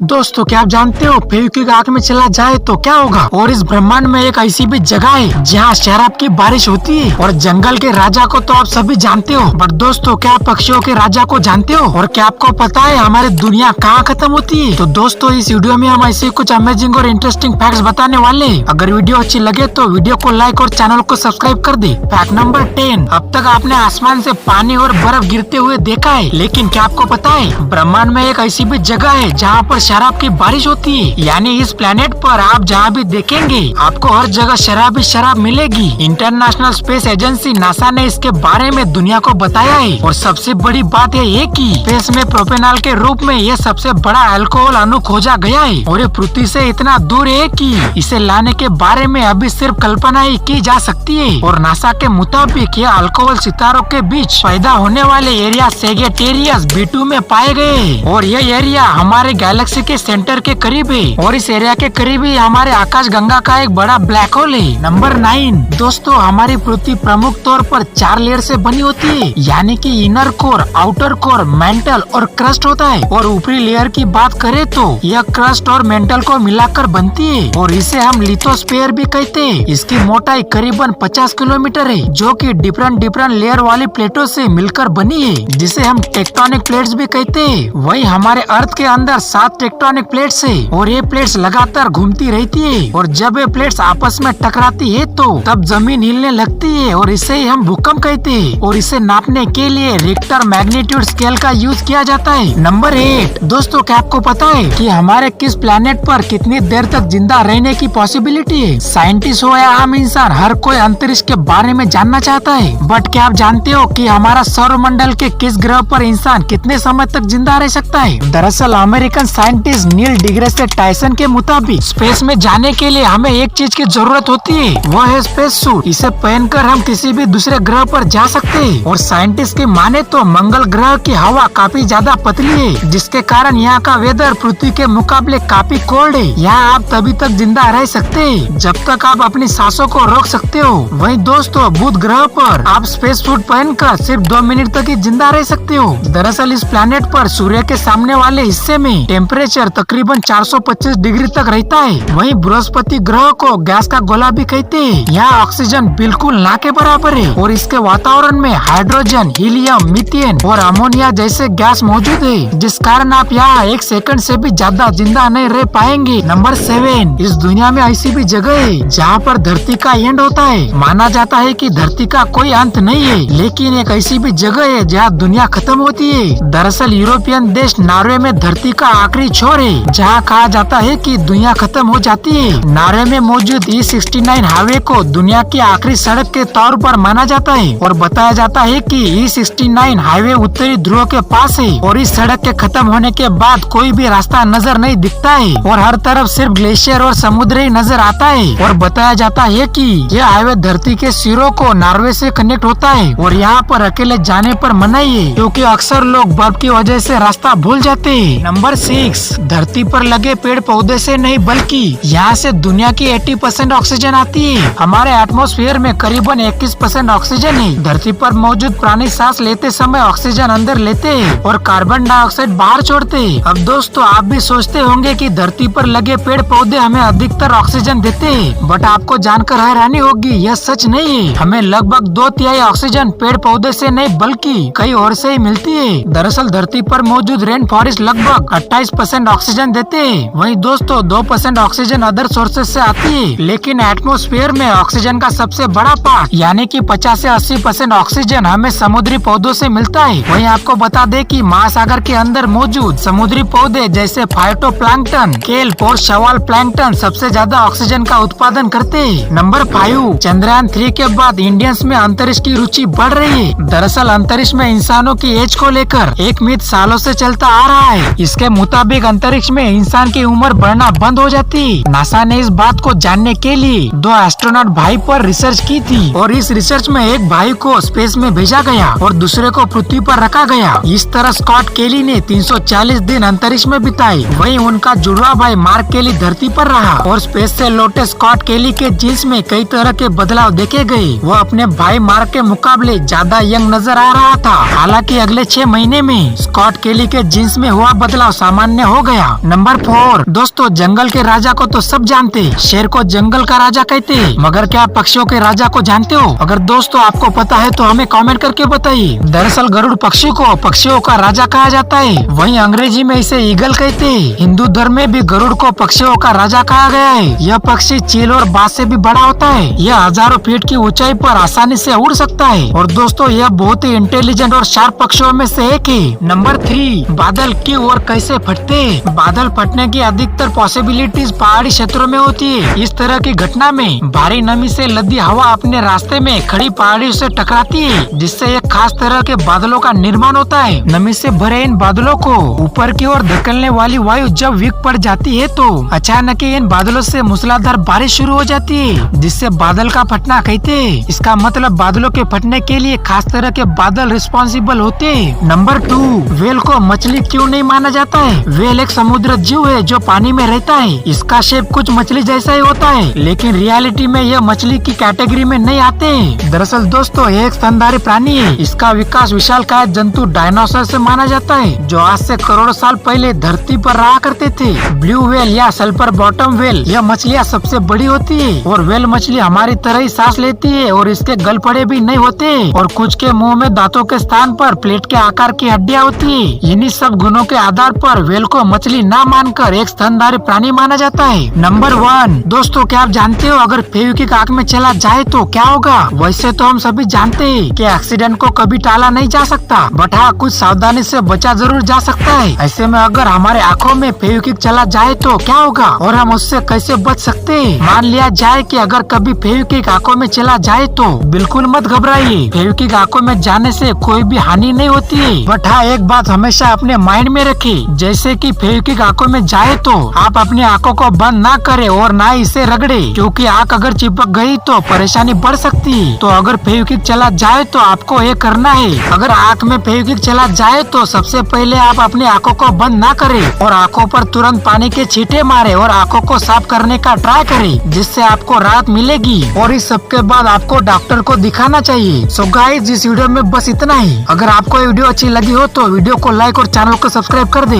दोस्तों क्या आप जानते हो फेविक्विक आग में चला जाए तो क्या होगा। और इस ब्रह्मांड में एक ऐसी भी जगह है जहाँ शराब की बारिश होती है। और जंगल के राजा को तो आप सभी जानते हो, बट दोस्तों क्या पक्षियों के राजा को जानते हो। और क्या आपको पता है हमारी दुनिया कहाँ खत्म होती है। तो दोस्तों इस वीडियो में हम ऐसे कुछ अमेजिंग और इंटरेस्टिंग फैक्ट्स बताने वाले हैं। अगर वीडियो अच्छी लगे तो वीडियो को लाइक और चैनल को सब्सक्राइब कर दे। फैक्ट नंबर 10, अब तक आपने आसमान से पानी और बर्फ गिरते हुए देखा है, लेकिन क्या आपको पता है ब्रह्मांड में एक ऐसी भी जगह है जहाँ पर शराब की बारिश होती है। यानी इस प्लेनेट पर आप जहाँ भी देखेंगे आपको हर जगह शराब ही शराब मिलेगी। इंटरनेशनल स्पेस एजेंसी नासा ने इसके बारे में दुनिया को बताया है। और सबसे बड़ी बात है कि स्पेस में प्रोपेनॉल के रूप में ये सबसे बड़ा अल्कोहल अणु खोजा गया है। और ये पृथ्वी से इतना दूर है कि इसे लाने के बारे में अभी सिर्फ कल्पना ही की जा सकती है। और नासा के मुताबिक ये अल्कोहल सितारों के बीच पैदा होने वाले एरिया सेजिटेरियस B2 में पाए गए। और ये एरिया हमारे गैलेक्सी के सेंटर के करीब है। और इस एरिया के करीब ही हमारे आकाश गंगा का एक बड़ा ब्लैक होल है। नंबर 9, दोस्तों हमारी पृथ्वी प्रमुख तौर पर 4 लेयर से बनी होती है। यानी कि inner core, outer core, mental और क्रस्ट होता है। और ऊपरी लेयर की बात करें तो यह क्रस्ट और मेंटल को मिलाकर बनती है। और इसे हम लिथोस्फीयर भी कहते हैं। इसकी मोटाई करीबन 50 किलोमीटर है, जो कि डिफरेंट लेयर वाली प्लेटों से मिलकर बनी है, जिसे हम टेक्टोनिक प्लेट्स भी कहते हैं। वही हमारे अर्थ के अंदर 7 टेक्टोनिक प्लेट्स है। और ये प्लेट्स लगातार घूमती रहती है। और जब ये प्लेट्स आपस में टकराती है तो तब जमीन हिलने लगती है। और इसे ही हम भूकंप कहते हैं। और इसे नापने के लिए रिक्टर मैग्नीट्यूड स्केल का यूज किया जाता है। नंबर 8, दोस्तों क्या आपको पता है कि हमारे किस प्लेनेट पर कितनी देर तक जिंदा रहने की पॉसिबिलिटी है। साइंटिस्ट हो या आम इंसान, हर कोई अंतरिक्ष के बारे में जानना चाहता है। बट क्या आप जानते हो कि हमारा सौरमंडल के किस ग्रह पर इंसान कितने समय तक जिंदा रह सकता है। दरअसल अमेरिकन साइंटिस्ट नील डिग्रेस टाइसन के मुताबिक स्पेस में जाने के लिए हमें एक चीज की जरूरत होती है, वह है स्पेस सूट। इसे पहनकर हम किसी भी दूसरे ग्रह पर जा सकते हैं। और साइंटिस्ट की माने तो मंगल ग्रह की हवा काफी ज्यादा पतली है, जिसके कारण यहाँ का वेदर पृथ्वी के मुकाबले काफी कोल्ड है। यहाँ आप तभी तक जिंदा रह सकते हैं जब तक आप अपनी सांसों को रोक सकते हो। वहीं दोस्तों बुध ग्रह पर आप स्पेस सूट पहनकर सिर्फ 2 मिनट तक ही जिंदा रह सकते हो। दरअसल इस प्लेनेट पर सूर्य के सामने वाले हिस्से में टेम्परेचर तकरीबन 425 डिग्री तक रहता है। वहीं बृहस्पति ग्रह को गैस का गोला भी कहते हैं। यहाँ ऑक्सीजन बिल्कुल ना के बराबर है। और इसके वातावरण में हाइड्रोजन, हीलियम, मीथेन और अमोनिया जैसे गैस मौजूद है, जिस कारण आप यहाँ 1 सेकंड से भी ज्यादा जिंदा नहीं रह पाएंगे। नंबर 7, इस दुनिया में ऐसी भी जगह है जहाँ पर धरती का एंड होता है। माना जाता है कि धरती का कोई अंत नहीं है, लेकिन एक ऐसी भी जगह है जहाँ दुनिया खत्म होती है। दरअसल यूरोपियन देश नॉर्वे में धरती का आखिरी छोर है, जहाँ कहा जाता है कि दुनिया खत्म हो जाती है। नॉर्वे में मौजूद E69 हाईवे को दुनिया की आखिरी सड़क के तौर पर माना जाता है। और बताया जाता है कि E69 हाईवे उत्तरी ध्रुव के पास है। और इस सड़क के खत्म होने के बाद कोई भी रास्ता नजर नहीं दिखता है। और हर तरफ सिर्फ ग्लेशियर और समुद्र ही नजर आता है। और बताया जाता है कि यह हाईवे धरती के सिरों को नॉर्वे से कनेक्ट होता है। और यहाँ पर अकेले जाने पर मनाही है, क्योंकि अक्सर लोग बर्फ की वजह से रास्ता भूल जाते हैं। नंबर 6, धरती पर लगे पेड़ पौधे से नहीं बल्कि यहाँ से दुनिया की 80% ऑक्सीजन आती है। हमारे एटमॉस्फेयर में करीबन 21% ऑक्सीजन है। धरती पर मौजूद प्राणी सांस लेते समय ऑक्सीजन अंदर लेते हैं और कार्बन डाइऑक्साइड बाहर छोड़ते हैं। अब दोस्तों आप भी सोचते होंगे कि धरती पर लगे पेड़ पौधे हमें अधिकतर ऑक्सीजन देते हैं, बट आपको जानकर हैरानी होगी यह सच नहीं है। हमें लगभग 2/3 ऑक्सीजन पेड़ पौधे से नहीं बल्कि कई और से ही मिलती है। दरअसल धरती पर मौजूद रेन फॉरेस्ट लगभग 28% ऑक्सीजन देते हैं। वहीं दोस्तों 2% ऑक्सीजन अदर सोर्सेज से आती है। लेकिन एटमॉस्फेयर में ऑक्सीजन का सबसे बड़ा पार्ट यानी कि 50 से 80% ऑक्सीजन हमें समुद्री पौधों से मिलता है। वहीं आपको बता दें कि महासागर के अंदर मौजूद समुद्री पौधे जैसे फाइटोप्लैंक्टन, केल्प और शैवाल प्लैंक्टन सबसे ज्यादा ऑक्सीजन का उत्पादन करते हैं। नंबर 5, चंद्रयान 3 के बाद इंडियंस में अंतरिक्ष की रुचि बढ़ रही है। दरअसल अंतरिक्ष में इंसानों की एज को लेकर एक मिथ सालों से चलता आ रहा है। इसके मुताबिक अंतरिक्ष में इंसान की उम्र बढ़ना बंद हो जाती है। नासा ने इस बात को जानने के लिए 2 एस्ट्रोनॉट भाई पर रिसर्च की थी। और इस रिसर्च में एक भाई को स्पेस में भेजा गया और दूसरे को पृथ्वी पर रखा गया। इस तरह स्कॉट केली ने 340 दिन अंतरिक्ष में बिताए। वहीं उनका जुड़वा भाई मार्क केली धरती पर रहा। और स्पेस से लौटे स्कॉट केली के जीन्स में कई तरह के बदलाव देखे गए। वो अपने भाई मार्क के मुकाबले ज्यादा यंग नजर आ रहा था। हालांकि अगले 6 महीने में स्कॉट केली के जीन्स में हुआ बदलाव सामान्य हो हो गया। नंबर 4 दोस्तों, जंगल के राजा को तो सब जानते, शेर को जंगल का राजा कहते, मगर क्या पक्षियों के राजा को जानते हो? अगर दोस्तों आपको पता है तो हमें कमेंट करके बताइए। दरअसल गरुड़ पक्षी को पक्षियों का राजा कहा जाता है, वहीं अंग्रेजी में इसे ईगल कहते हैं। हिंदू धर्म में भी गरुड़ को पक्षियों का राजा कहा गया है। यह पक्षी चील और बाज से भी बड़ा होता है। यह हजारों फीट की ऊंचाई पर आसानी से उड़ सकता है और दोस्तों यह बहुत ही इंटेलिजेंट और शार्प पक्षियों में से एक है। नंबर 3 बादल क्यों और कैसे फटते? बादल फटने की अधिकतर पॉसिबिलिटीज पहाड़ी क्षेत्रों में होती है। इस तरह की घटना में भारी नमी से लदी हवा अपने रास्ते में खड़ी पहाड़ियों से टकराती है, जिससे एक खास तरह के बादलों का निर्माण होता है। नमी से भरे इन बादलों को ऊपर की ओर धकेलने वाली वायु जब वीक पड़ जाती है तो अचानक ही इन बादलों से मूसलाधार बारिश शुरू हो जाती है, जिससे बादल का फटना कहते हैं। इसका मतलब बादलों के फटने के लिए खास तरह के बादल रिस्पॉन्सिबल होते हैं। नंबर 2 व्हेल को मछली क्यों नहीं माना जाता है? व्हेल एक समुद्र जीव है जो पानी में रहता है। इसका शेप कुछ मछली जैसा ही होता है, लेकिन रियलिटी में यह मछली की कैटेगरी में नहीं आते हैं। दरअसल दोस्तों ये एक स्तनधारी प्राणी है। इसका विकास विशालकाय जंतु डायनासोर से माना जाता है, जो आज से करोड़ों साल पहले धरती पर रहा करते थे। ब्लू व्हेल या सल्फर बॉटम व्हेल यह मछलियाँ सबसे बड़ी होती है और व्हेल मछली हमारी तरह ही सांस लेती है और इसके गलफड़े भी नहीं होते और कुछ के मुंह में दांतों के स्थान पर प्लेट के आकार की हड्डियाँ होती है। इन्हीं सब गुणों के आधार पर व्हेल को मछली ना मानकर एक स्तनधारी प्राणी माना जाता है। नंबर 1 दोस्तों, क्या आप जानते हो अगर फेविक्विक आँख में चला जाए तो क्या होगा? वैसे तो हम सभी जानते हैं कि एक्सीडेंट को कभी टाला नहीं जा सकता, बट हाँ कुछ सावधानी से बचा जरूर जा सकता है। ऐसे में अगर हमारे आँखों में फेविक्विक चला जाए तो क्या होगा और हम उससे कैसे बच सकते हैं? मान लिया जाए कि अगर कभी फेविक्विक आँखों में चला जाए तो बिल्कुल मत घबराइए। फेविक्विक आँखों में जाने से कोई भी हानि नहीं होती है, बट हाँ एक बात हमेशा अपने माइंड में रखें, जैसे कि फेविक्विक आँखों में जाए तो आप अपनी आँखों को बंद ना करें और ना इसे रगड़े, क्योंकि आँख अगर चिपक गई तो परेशानी बढ़ सकती है। तो अगर फेविक्विक चला जाए तो आपको ये करना है, अगर आँख में फेविक्विक चला जाए तो सबसे पहले आप अपनी आँखों को बंद ना करें और आँखों पर तुरंत पानी के छींटे मारे और आँखों को साफ करने का ट्राई करें, जिससे आपको राहत मिलेगी और इस सब के बाद आपको डॉक्टर को दिखाना चाहिए। सो गाइस इस वीडियो में बस इतना ही। अगर आपको ये वीडियो अच्छी लगी हो तो वीडियो को लाइक और चैनल को सब्सक्राइब कर दे।